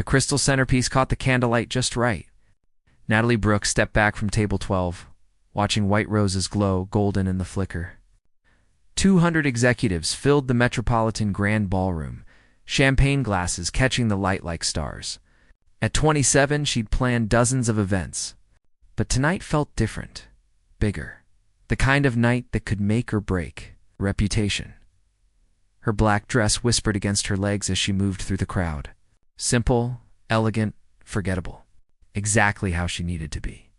The crystal centerpiece caught the candlelight just right. Natalie Brooks stepped back from table 12, watching white roses glow golden in the flicker. 200 executives filled the Metropolitan Grand Ballroom, champagne glasses catching the light like stars. At 27, she'd planned dozens of events. But tonight felt different, bigger. The kind of night that could make or break reputation. Her black dress whispered against her legs as she moved through the crowd. Simple, elegant, forgettable. Exactly how she needed to be.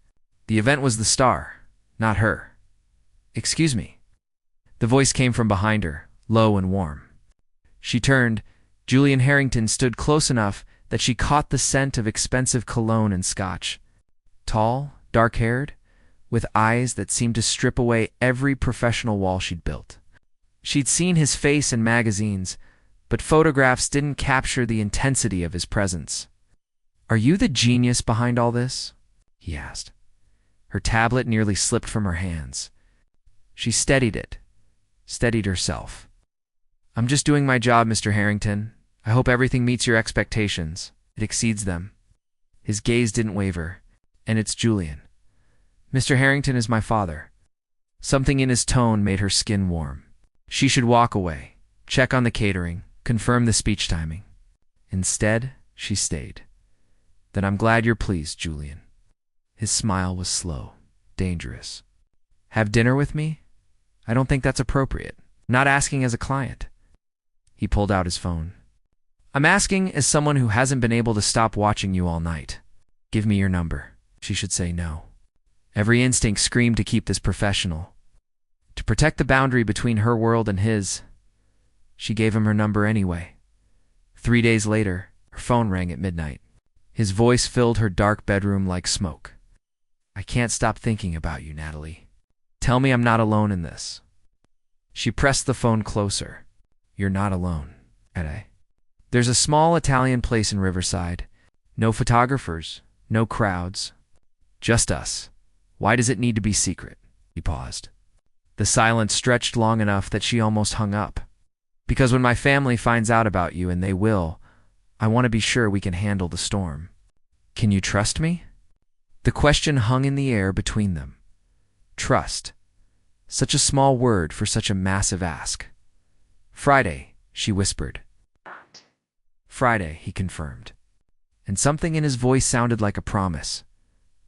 The event was the star, not her. "Excuse me." The voice came from behind her, low and warm. She turned. Julian Harrington stood close enough that she caught the scent of expensive cologne and scotch. Tall, dark-haired, with eyes that seemed to strip away every professional wall she'd built. She'd seen his face in magazines, but photographs didn't capture the intensity of his presence. "Are you the genius behind all this?" he asked. Her tablet nearly slipped from her hands. She steadied it, steadied herself. "I'm just doing my job, Mr. Harrington. I hope everything meets your expectations. It exceeds them." His gaze didn't waver. "And it's Julian. Mr. Harrington is my father." Something in his tone made her skin warm. She should walk away, check on the catering, confirm the speech timing. Instead, she stayed. "Then I'm glad you're pleased, Julian." His smile was slow, dangerous. "Have dinner with me? I don't think that's appropriate. I'm not asking as a client." He pulled out his phone. "I'm asking as someone who hasn't been able to stop watching you all night. Give me your number." She should say no. Every instinct screamed to keep this professional. To protect the boundary between her world and his, she gave him her number anyway. 3 days later, her phone rang at midnight. His voice filled her dark bedroom like smoke. "I can't stop thinking about you, Natalie. Tell me I'm not alone in this." She pressed the phone closer. "You're not alone, Ede. There's a small Italian place in Riverside. No photographers, no crowds. Just us. Why does it need to be secret?" He paused. The silence stretched long enough that she almost hung up. "Because when my family finds out about you, and they will, I want to be sure we can handle the storm. Can you trust me?" The question hung in the air between them. Trust. Such a small word for such a massive ask. "Friday," she whispered. "Friday," he confirmed. And something in his voice sounded like a promise.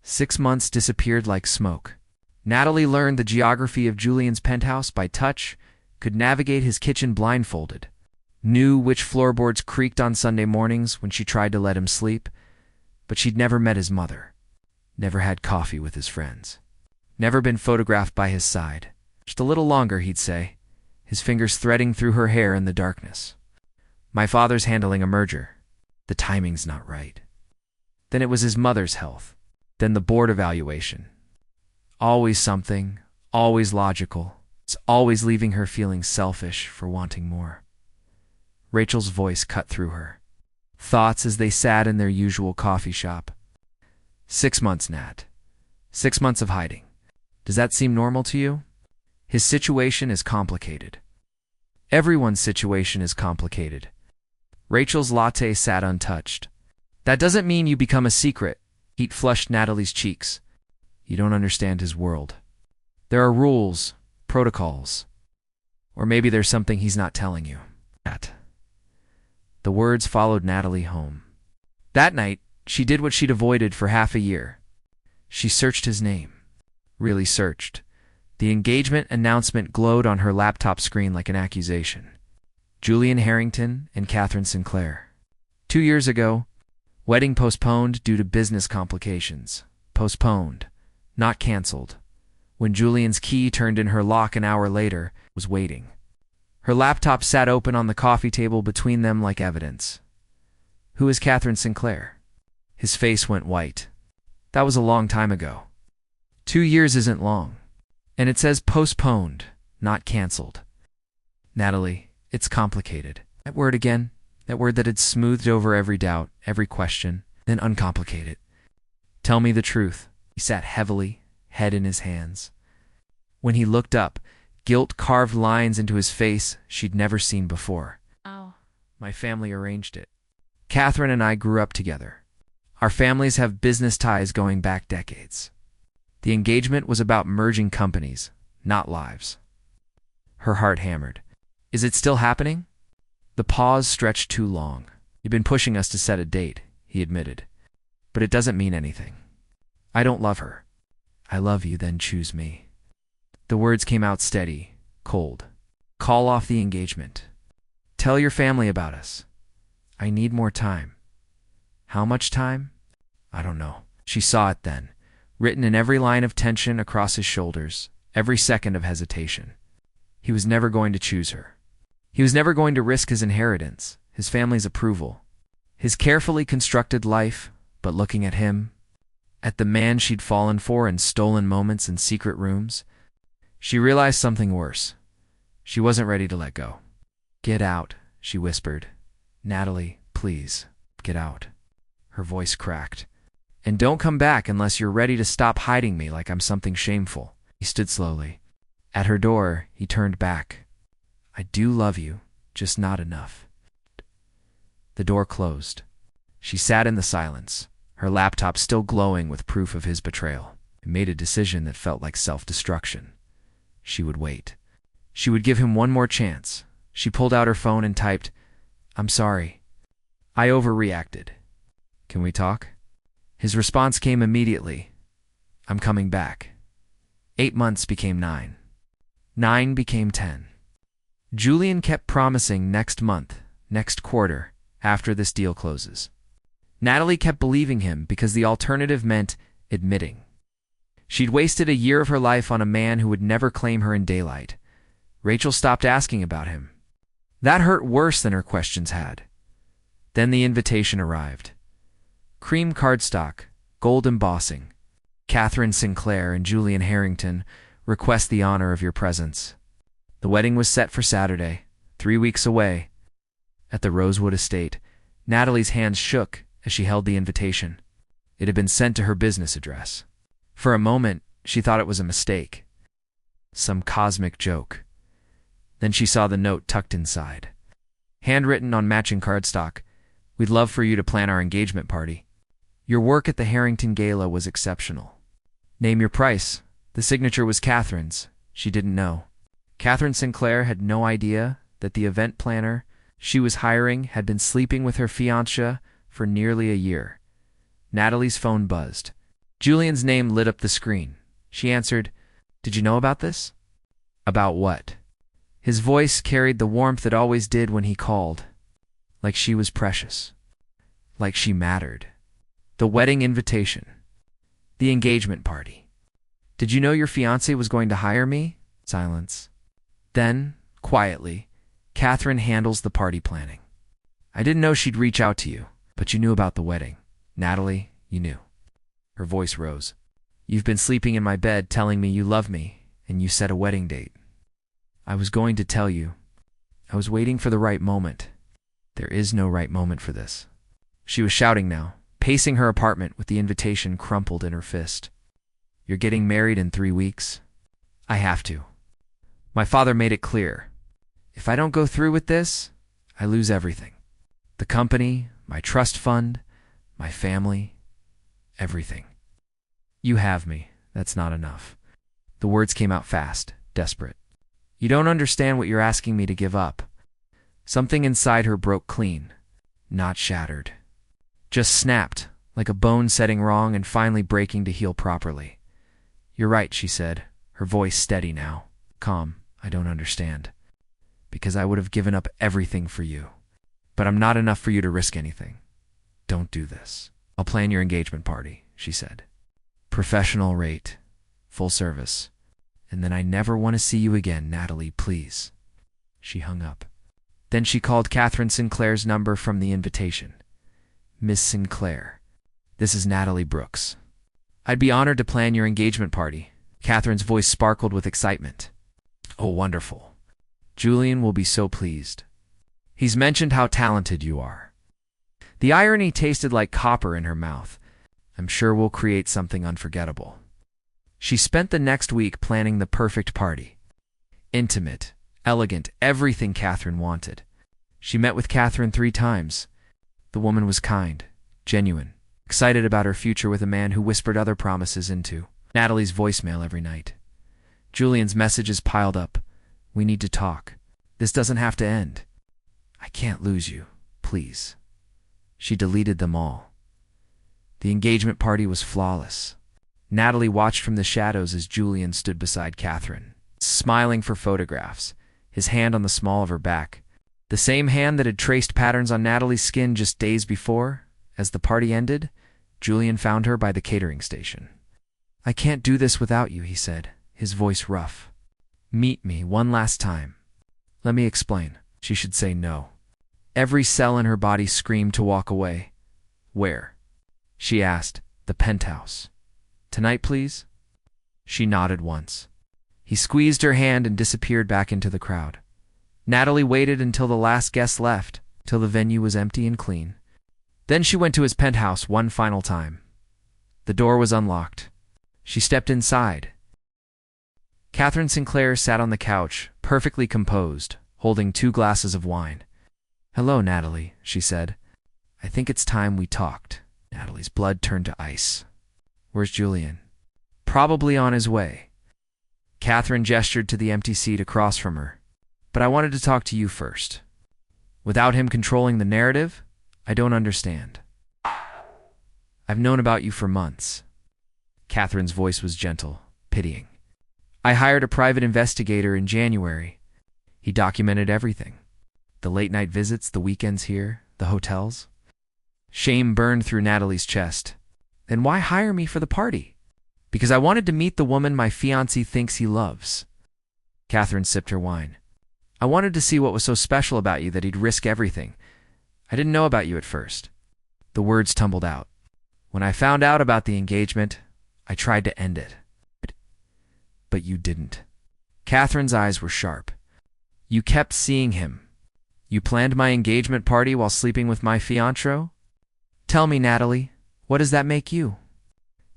6 months disappeared like smoke. Natalie learned the geography of Julian's penthouse by touch, could navigate his kitchen blindfolded, knew which floorboards creaked on Sunday mornings when she tried to let him sleep, but she'd never met his mother, never had coffee with his friends, never been photographed by his side. "Just a little longer," he'd say, his fingers threading through her hair in the darkness. "My father's handling a merger. The timing's not right." Then it was his mother's health, then the board evaluation. Always something, always logical. It's always leaving her feeling selfish for wanting more. Rachel's voice cut through her. Thoughts as they sat in their usual coffee shop. 6 months, Nat. 6 months of hiding. Does that seem normal to you? His situation is complicated. Everyone's situation is complicated. Rachel's latte sat untouched. "That doesn't mean you become a secret." Heat flushed Natalie's cheeks. "You don't understand his world. There are rules, protocols. Or maybe there's something he's not telling you." The words followed Natalie home. That night, she did what she'd avoided for half a year. She searched his name. Really searched. The engagement announcement glowed on her laptop screen like an accusation. Julian Harrington and Catherine Sinclair. 2 years ago, wedding postponed due to business complications. Postponed, not canceled. When Julian's key turned in her lock an hour later, was waiting. Her laptop sat open on the coffee table between them like evidence. "Who is Catherine Sinclair?" His face went white. "That was a long time ago." 2 years isn't long. And it says postponed, not canceled. "Natalie, it's complicated." That word again, that word that had smoothed over every doubt, every question, then uncomplicated. "Tell me the truth." He sat heavily, head in his hands. When he looked up, guilt carved lines into his face she'd never seen before. "Oh." "My family arranged it." Catherine and I grew up together. Our families have business ties going back decades. The engagement was about merging companies, not lives. Her heart hammered. Is it still happening? The pause stretched too long. You've been pushing us to set a date, he admitted. But it doesn't mean anything. I don't love her. I love you, then choose me. The words came out steady, cold. Call off the engagement. Tell your family about us. I need more time. How much time? I don't know. She saw it then, written in every line of tension across his shoulders, every second of hesitation. He was never going to choose her. He was never going to risk his inheritance, his family's approval, his carefully constructed life, but looking at him, at the man she'd fallen for in stolen moments in secret rooms, she realized something worse. She wasn't ready to let go. Get out, she whispered. Natalie, please, get out. Her voice cracked. And don't come back unless you're ready to stop hiding me like I'm something shameful. He stood slowly. At her door, he turned back. I do love you, just not enough. The door closed. She sat in the silence, her laptop still glowing with proof of his betrayal, and made a decision that felt like self-destruction. She would wait. She would give him one more chance. She pulled out her phone and typed, I'm sorry. I overreacted. Can we talk? His response came immediately. I'm coming back. 8 months became 9. 9 became 10. Julian kept promising next month, next quarter, after this deal closes. Natalie kept believing him because the alternative meant admitting. She'd wasted a year of her life on a man who would never claim her in daylight. Rachel stopped asking about him. That hurt worse than her questions had. Then the invitation arrived. Cream cardstock, gold embossing. Catherine Sinclair and Julian Harrington request the honor of your presence. The wedding was set for Saturday, 3 weeks away. At the Rosewood estate, Natalie's hands shook as she held the invitation. It had been sent to her business address. For a moment, she thought it was a mistake. Some cosmic joke. Then she saw the note tucked inside. Handwritten on matching cardstock, we'd love for you to plan our engagement party. Your work at the Harrington Gala was exceptional. Name your price. The signature was Catherine's. She didn't know. Catherine Sinclair had no idea that the event planner she was hiring had been sleeping with her fiancé for nearly a year. Natalie's phone buzzed. Julian's name lit up the screen. She answered, Did you know about this? About what? His voice carried the warmth it always did when he called. Like she was precious. Like she mattered. The wedding invitation. The engagement party. Did you know your fiancé was going to hire me? Silence. Then, quietly, Catherine handles the party planning. I didn't know she'd reach out to you, but you knew about the wedding. Natalie, you knew. Her voice rose. You've been sleeping in my bed telling me you love me, and you set a wedding date. I was going to tell you. I was waiting for the right moment. There is no right moment for this. She was shouting now, pacing her apartment with the invitation crumpled in her fist. You're getting married in 3 weeks? I have to. My father made it clear. If I don't go through with this, I lose everything. The company, my trust fund, my family, everything. You have me. That's not enough. The words came out fast, desperate. You don't understand what you're asking me to give up. Something inside her broke clean, not shattered. Just snapped, like a bone setting wrong and finally breaking to heal properly. You're right, she said, her voice steady now. Calm, I don't understand. Because I would have given up everything for you. But I'm not enough for you to risk anything. Don't do this. I'll plan your engagement party, she said. Professional rate, full service. And then I never want to see you again, Natalie, please. She hung up. Then she called Catherine Sinclair's number from the invitation. Miss Sinclair, this is Natalie Brooks. I'd be honored to plan your engagement party. Catherine's voice sparkled with excitement. Oh, wonderful. Julian will be so pleased. He's mentioned how talented you are. The irony tasted like copper in her mouth. I'm sure we'll create something unforgettable. She spent the next week planning the perfect party. Intimate, elegant, everything Catherine wanted. She met with Catherine 3 times. The woman was kind, genuine, excited about her future with a man who whispered other promises into Natalie's voicemail every night. Julian's messages piled up. We need to talk. This doesn't have to end. I can't lose you, please. She deleted them all. The engagement party was flawless. Natalie watched from the shadows as Julian stood beside Catherine, smiling for photographs, his hand on the small of her back, the same hand that had traced patterns on Natalie's skin just days before. As the party ended, Julian found her by the catering station. I can't do this without you, he said, his voice rough. Meet me one last time. Let me explain. She should say no. Every cell in her body screamed to walk away. Where? She asked. The penthouse. Tonight, please? She nodded once. He squeezed her hand and disappeared back into the crowd. Natalie waited until the last guest left, till the venue was empty and clean. Then she went to his penthouse one final time. The door was unlocked. She stepped inside. Catherine Sinclair sat on the couch, perfectly composed, holding 2 glasses of wine. Hello, Natalie, she said. I think it's time we talked. Natalie's blood turned to ice. Where's Julian? Probably on his way. Catherine gestured to the empty seat across from her. But I wanted to talk to you first. Without him controlling the narrative, I don't understand. I've known about you for months. Catherine's voice was gentle, pitying. I hired a private investigator in January. He documented everything. The late-night visits, the weekends here, the hotels. Shame burned through Natalie's chest. Then why hire me for the party? Because I wanted to meet the woman my fiancé thinks he loves. Catherine sipped her wine. I wanted to see what was so special about you that he'd risk everything. I didn't know about you at first. The words tumbled out. When I found out about the engagement, I tried to end it. But you didn't. Catherine's eyes were sharp. You kept seeing him. You planned my engagement party while sleeping with my fiancé? Tell me, Natalie, what does that make you?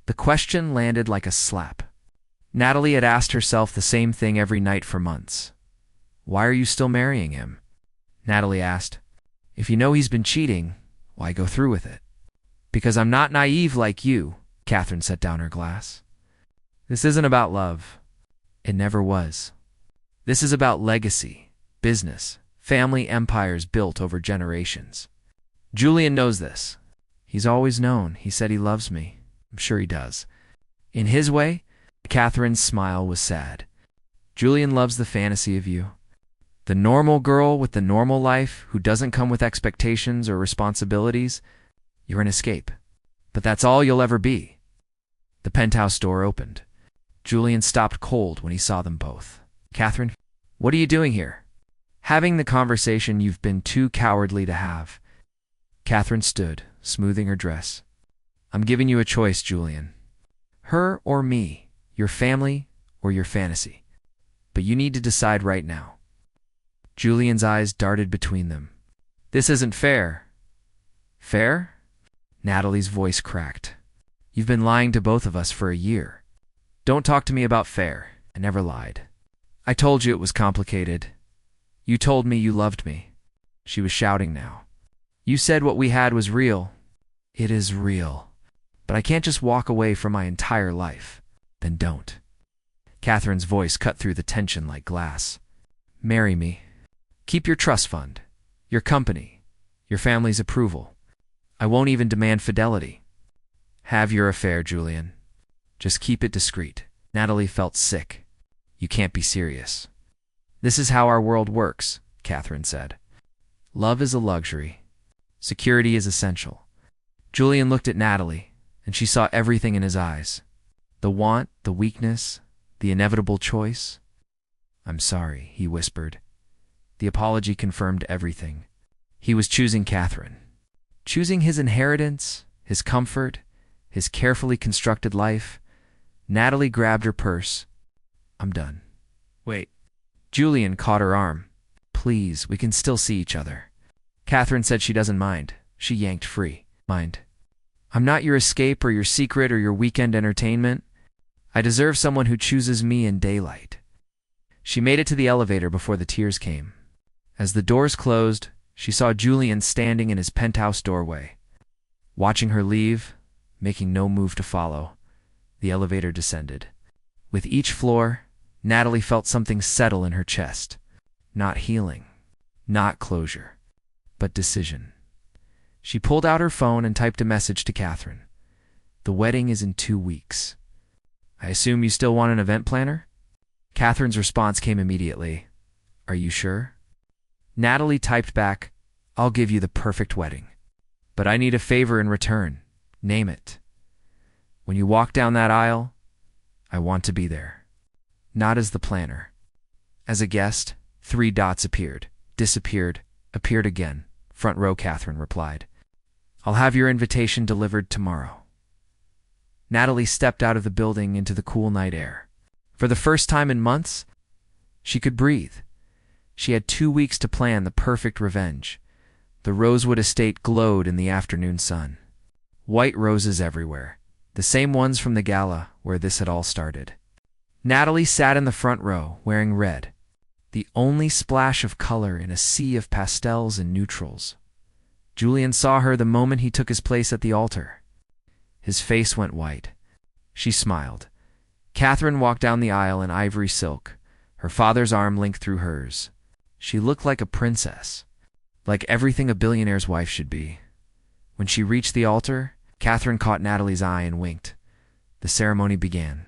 The question landed like a slap. Natalie had asked herself the same thing every night for months. Why are you still marrying him? Natalie asked. If you know he's been cheating, why go through with it? Because I'm not naive like you, Catherine set down her glass. This isn't about love. It never was. This is about legacy, business, family empires built over generations. Julian knows this. He's always known. He said he loves me. I'm sure he does. In his way, Catherine's smile was sad. Julian loves the fantasy of you. The normal girl with the normal life who doesn't come with expectations or responsibilities. You're an escape. But that's all you'll ever be. The penthouse door opened. Julian stopped cold when he saw them both. Catherine, what are you doing here? Having the conversation you've been too cowardly to have. Catherine stood, smoothing her dress. I'm giving you a choice, Julian. Her or me, your family or your fantasy. But you need to decide right now. Julian's eyes darted between them. This isn't fair. Fair? Natalie's voice cracked. You've been lying to both of us for a year. Don't talk to me about fair. I never lied. I told you it was complicated. You told me you loved me. She was shouting now. You said what we had was real. It is real. But I can't just walk away from my entire life. Then don't. Catherine's voice cut through the tension like glass. Marry me. Keep your trust fund, your company, your family's approval. I won't even demand fidelity. Have your affair, Julian. Just keep it discreet. Natalie felt sick. You can't be serious. This is how our world works, Catherine said. Love is a luxury. Security is essential. Julian looked at Natalie, and she saw everything in his eyes. The want, the weakness, the inevitable choice. I'm sorry, he whispered. The apology confirmed everything. He was choosing Catherine. Choosing his inheritance, his comfort, his carefully constructed life. Natalie grabbed her purse. I'm done. Wait. Julian caught her arm. Please, we can still see each other. Catherine said she doesn't mind. She yanked free. Mind. I'm not your escape or your secret or your weekend entertainment. I deserve someone who chooses me in daylight. She made it to the elevator before the tears came. As the doors closed, she saw Julian standing in his penthouse doorway. Watching her leave, making no move to follow, the elevator descended. With each floor, Natalie felt something settle in her chest. Not healing, not closure, but decision. She pulled out her phone and typed a message to Catherine. "The wedding is in 2 weeks. I assume you still want an event planner?" Catherine's response came immediately. "Are you sure?" Natalie typed back, "I'll give you the perfect wedding. But I need a favor in return. Name it. When you walk down that aisle, I want to be there. Not as the planner. As a guest." 3 dots appeared, disappeared, appeared again. "Front row," Catherine replied. "I'll have your invitation delivered tomorrow." Natalie stepped out of the building into the cool night air. For the first time in months, she could breathe. She had 2 weeks to plan the perfect revenge. The Rosewood estate glowed in the afternoon sun. White roses everywhere, the same ones from the gala where this had all started. Natalie sat in the front row, wearing red, the only splash of color in a sea of pastels and neutrals. Julian saw her the moment he took his place at the altar. His face went white. She smiled. Catherine walked down the aisle in ivory silk, her father's arm linked through hers. She looked like a princess, like everything a billionaire's wife should be. When she reached the altar, Catherine caught Natalie's eye and winked. The ceremony began.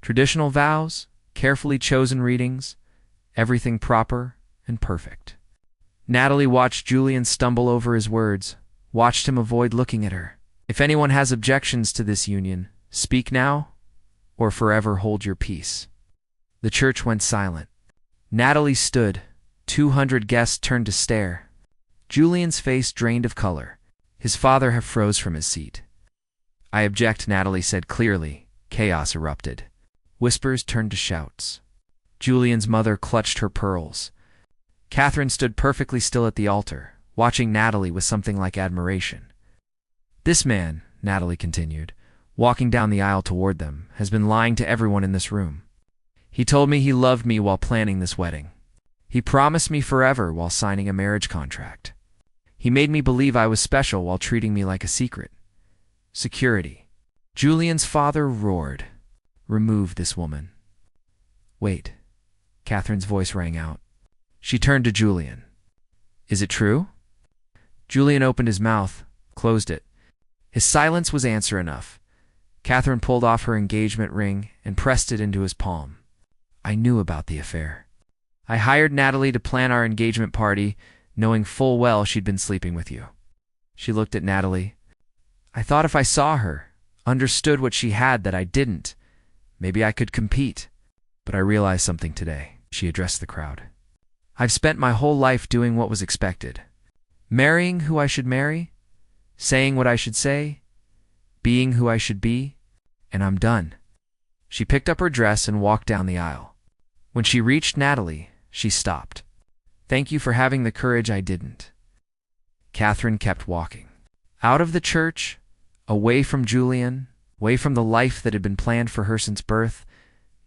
Traditional vows, carefully chosen readings, everything proper and perfect. Natalie watched Julian stumble over his words, watched him avoid looking at her. "If anyone has objections to this union, speak now or forever hold your peace." The church went silent. Natalie stood. 200 guests turned to stare. Julian's face drained of color. His father had froze from his seat. "I object," Natalie said clearly. Chaos erupted. Whispers turned to shouts. Julian's mother clutched her pearls. Catherine stood perfectly still at the altar, watching Natalie with something like admiration. "This man," Natalie continued, walking down the aisle toward them, "has been lying to everyone in this room. He told me he loved me while planning this wedding. He promised me forever while signing a marriage contract. He made me believe I was special while treating me like a secret. Security." Julian's father roared. "Remove this woman." "Wait." Catherine's voice rang out. She turned to Julian. "Is it true?" Julian opened his mouth, closed it. His silence was answer enough. Catherine pulled off her engagement ring and pressed it into his palm. "I knew about the affair. I hired Natalie to plan our engagement party, knowing full well she'd been sleeping with you." She looked at Natalie. "I thought if I saw her, understood what she had that I didn't, maybe I could compete. But I realized something today." She addressed the crowd. "I've spent my whole life doing what was expected. Marrying who I should marry, saying what I should say, being who I should be, and I'm done." She picked up her dress and walked down the aisle. When she reached Natalie, she stopped. "Thank you for having the courage I didn't." Catherine kept walking. Out of the church, away from Julian, away from the life that had been planned for her since birth,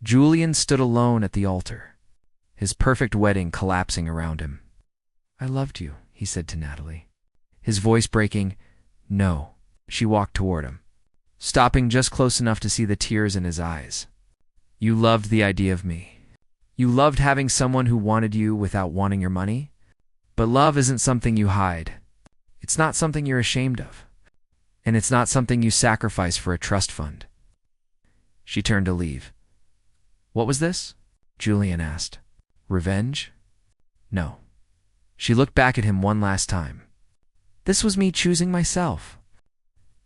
Julian stood alone at the altar, his perfect wedding collapsing around him. "I loved you," he said to Natalie, his voice breaking. "No." She walked toward him, stopping just close enough to see the tears in his eyes. "You loved the idea of me. You loved having someone who wanted you without wanting your money. But love isn't something you hide. It's not something you're ashamed of. And it's not something you sacrifice for a trust fund." She turned to leave. "What was this?" Julian asked. "Revenge?" "No." She looked back at him one last time. "This was me choosing myself.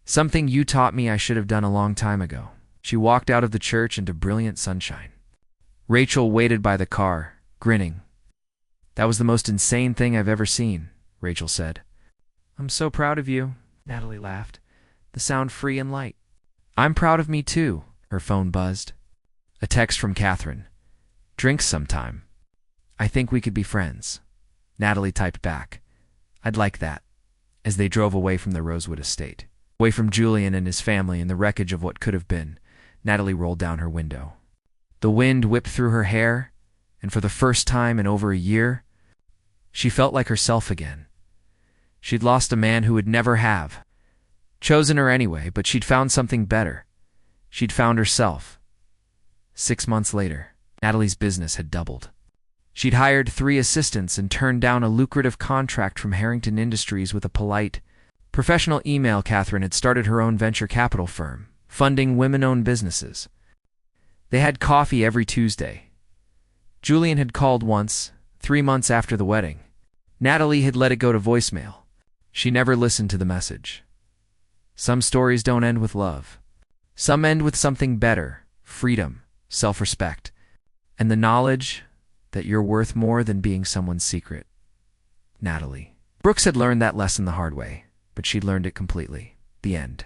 Something you taught me I should have done a long time ago." She walked out of the church into brilliant sunshine. Rachel waited by the car, grinning. "That was the most insane thing I've ever seen," Rachel said. "I'm so proud of you," Natalie laughed, the sound free and light. "I'm proud of me too," her phone buzzed. A text from Catherine. "Drinks sometime. I think we could be friends." Natalie typed back, "I'd like that," as they drove away from the Rosewood estate. Away from Julian and his family and the wreckage of what could have been, Natalie rolled down her window. The wind whipped through her hair, and for the first time in over a year, she felt like herself again. She'd lost a man who would never have chosen her anyway, but she'd found something better. She'd found herself. 6 months later, Natalie's business had doubled. She'd hired 3 assistants and turned down a lucrative contract from Harrington Industries with a polite, professional email. Catherine had started her own venture capital firm, funding women-owned businesses. They had coffee every Tuesday. Julian had called once, 3 months after the wedding. Natalie had let it go to voicemail. She never listened to the message. Some stories don't end with love. Some end with something better: freedom, self-respect, and the knowledge that you're worth more than being someone's secret. Natalie Brooks had learned that lesson the hard way, but she'd learned it completely. The end.